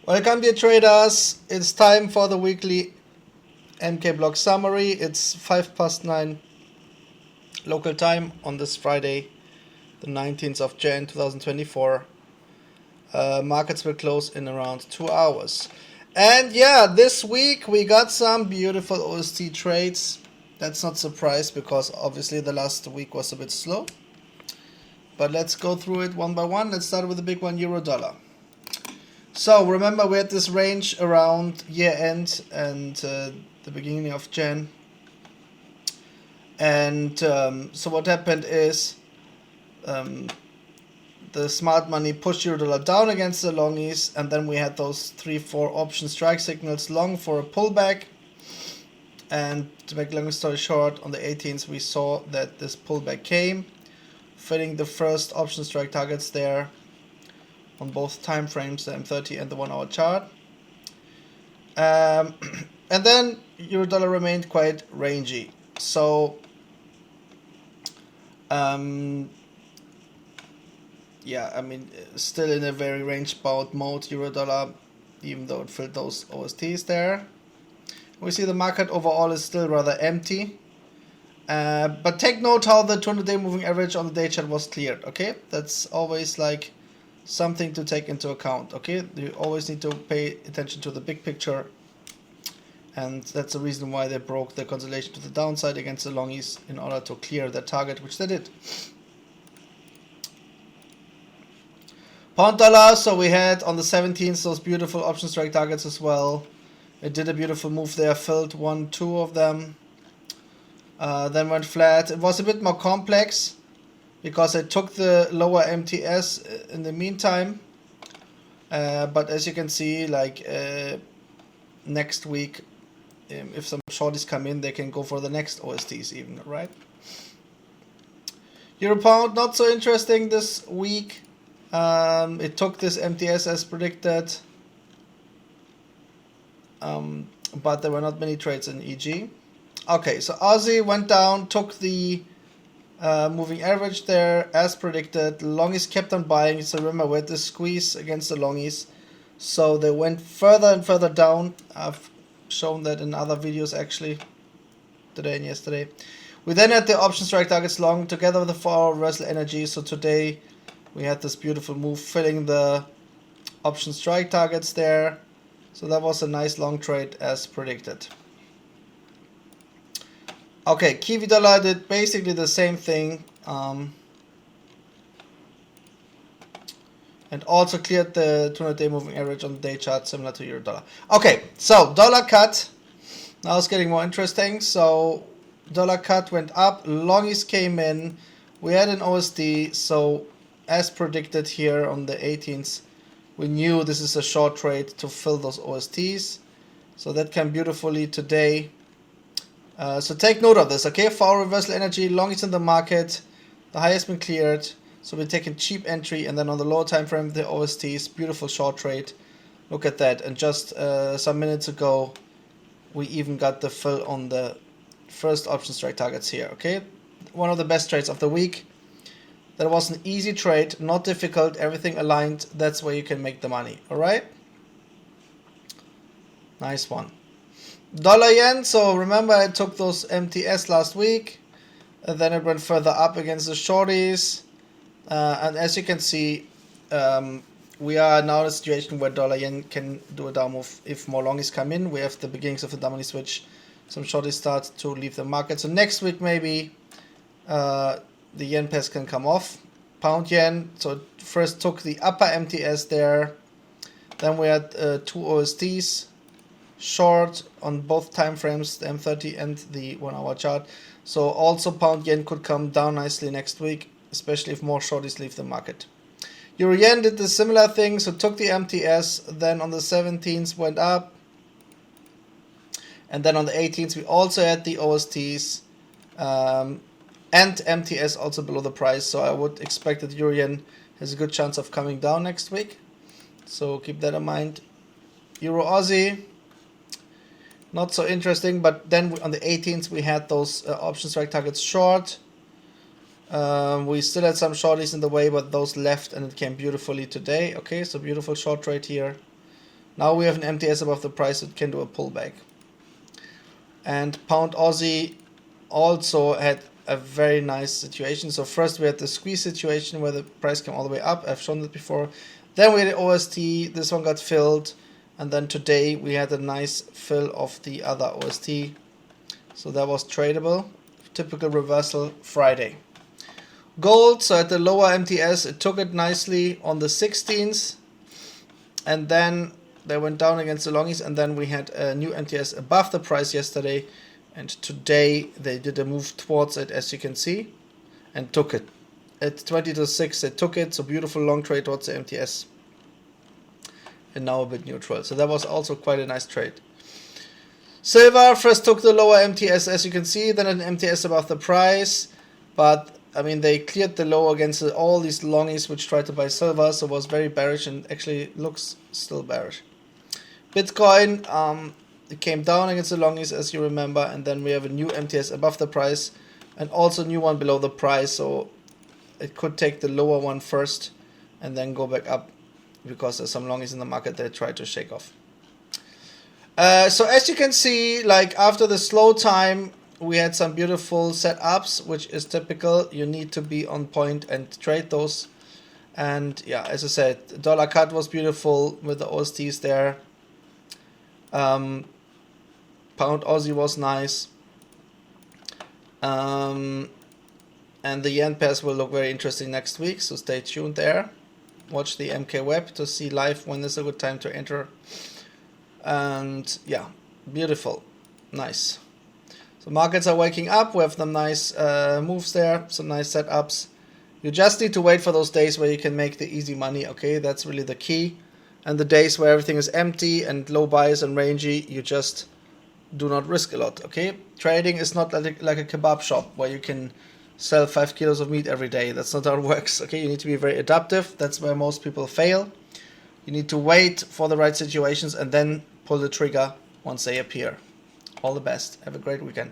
Welcome dear traders, it's time for the weekly MK block summary. It's 9:05 local time on this Friday, the 19th of Jan 2024. Markets will close in around 2 hours. And yeah, this week we got some beautiful OST trades. That's not a surprise because obviously the last week was a bit slow. But let's go through it one by one. Let's start with the big one, euro dollar. So remember we had this range around year end and the beginning of Jan. And so what happened is the smart money pushed euro dollar down against the longies, and then we had those 3-4 option strike signals long for a pullback. And to make long story short, on the 18th we saw that this pullback came, filling the first option strike targets there on both time frames, the M30 and the 1 hour chart. And then euro dollar remained quite rangy. So yeah, I mean, still in a very range bound mode, euro dollar, even though it filled those OSTs there. We see the market overall is still rather empty. But take note how the 200-day moving average on the day chart was cleared, okay? That's always like something to take into account, okay? You always need to pay attention to the big picture. And that's the reason why they broke the consolidation to the downside against the longies in order to clear their target, which they did. Pound dollar, so we had on the 17th those beautiful option strike targets as well. It did a beautiful move there, filled 1-2 of them. Then went flat. It was a bit more complex because I took the lower MTS in the meantime. But as you can see, like next week, if some shorties come in, they can go for the next OSTs even, right? Euro pound, not so interesting this week. It took this MTS as predicted. But there were not many trades in EG. Okay, so Aussie went down, took the moving average there as predicted. Longies kept on buying, so remember we had this squeeze against the longies, so they went further and further down. I've shown that in other videos actually, today and yesterday. We then had the option strike targets long together with the 4-hour reversal energy, so today we had this beautiful move filling the option strike targets there. So that was a nice long trade as predicted. Okay, Kiwi dollar did basically the same thing. And also cleared the 200-day moving average on the day chart, similar to euro dollar. Okay, so dollar cut. Now it's getting more interesting. So dollar cut went up, longies came in. We had an OSD, so as predicted here on the 18th, we knew this is a short trade to fill those OSTs. So that came beautifully today. So take note of this, okay? For reversal energy, longies in the market, the high has been cleared. So we're taking cheap entry, and then on the lower time frame, the OSTs, beautiful short trade. Look at that. And just some minutes ago, we even got the fill on the first option strike targets here, okay? One of the best trades of the week. That was an easy trade, not difficult, everything aligned. That's where you can make the money, all right? Nice one. Dollar yen, so remember I took those MTS last week. And then it went further up against the shorties. And as you can see, we are now in a situation where dollar yen can do a down move if more longies come in. We have the beginnings of the down money switch. Some shorties start to leave the market. So next week maybe the yen pairs can come off. Pound yen, so first took the upper MTS there. Then we had 2 OSTs short on both time frames, the M30 and the 1 hour chart. So also pound yen could come down nicely next week, especially if more shorties leave the market. Euro yen did the similar thing, so took the MTS, then on the 17th went up. And then on the 18th we also had the OSTs. And MTS also below the price, so I would expect that euro yen has a good chance of coming down next week. So keep that in mind. Euro Aussie, not so interesting, but then on the 18th we had those option strike targets short. We still had some shorties in the way, but those left and it came beautifully today. Okay, so beautiful short trade here. Now we have an MTS above the price, it can do a pullback. And pound Aussie also had a very nice situation. So first we had the squeeze situation where the price came all the way up. I've shown that before. Then we had the OST. This one got filled. And then today we had a nice fill of the other OST. So that was tradable. Typical reversal Friday. Gold, so at the lower MTS, it took it nicely on the 16th. And then they went down against the longies. And then we had a new MTS above the price yesterday. And today they did a move towards it, as you can see, and took it. At 20 to 6 they took it, so beautiful long trade towards the MTS. And now a bit neutral. So that was also quite a nice trade. Silver first took the lower MTS, as you can see, then an MTS above the price. But, I mean, they cleared the low against all these longies which tried to buy silver, so it was very bearish and actually looks still bearish. Bitcoin, it came down against the longies, as you remember, and then we have a new MTS above the price and also a new one below the price, so it could take the lower one first and then go back up because there's some longies in the market they try to shake off. So as you can see, like after the slow time, we had some beautiful setups, which is typical. You need to be on point and trade those. And yeah, as I said, dollar cut was beautiful with the OSTs there. Pound Aussie was nice. And the yen pairs will look very interesting next week, so stay tuned there. Watch the MK web to see live when is a good time to enter. And yeah, beautiful, nice. So markets are waking up. We have some nice moves there, some nice setups. You just need to wait for those days where you can make the easy money, okay? That's really the key. And the days where everything is empty and low bias and rangy, you just do not risk a lot, okay? Trading is not like a kebab shop where you can sell 5 kilos of meat every day. That's not how it works, okay? You need to be very adaptive. That's where most people fail. You need to wait for the right situations and then pull the trigger once they appear. All the best. Have a great weekend.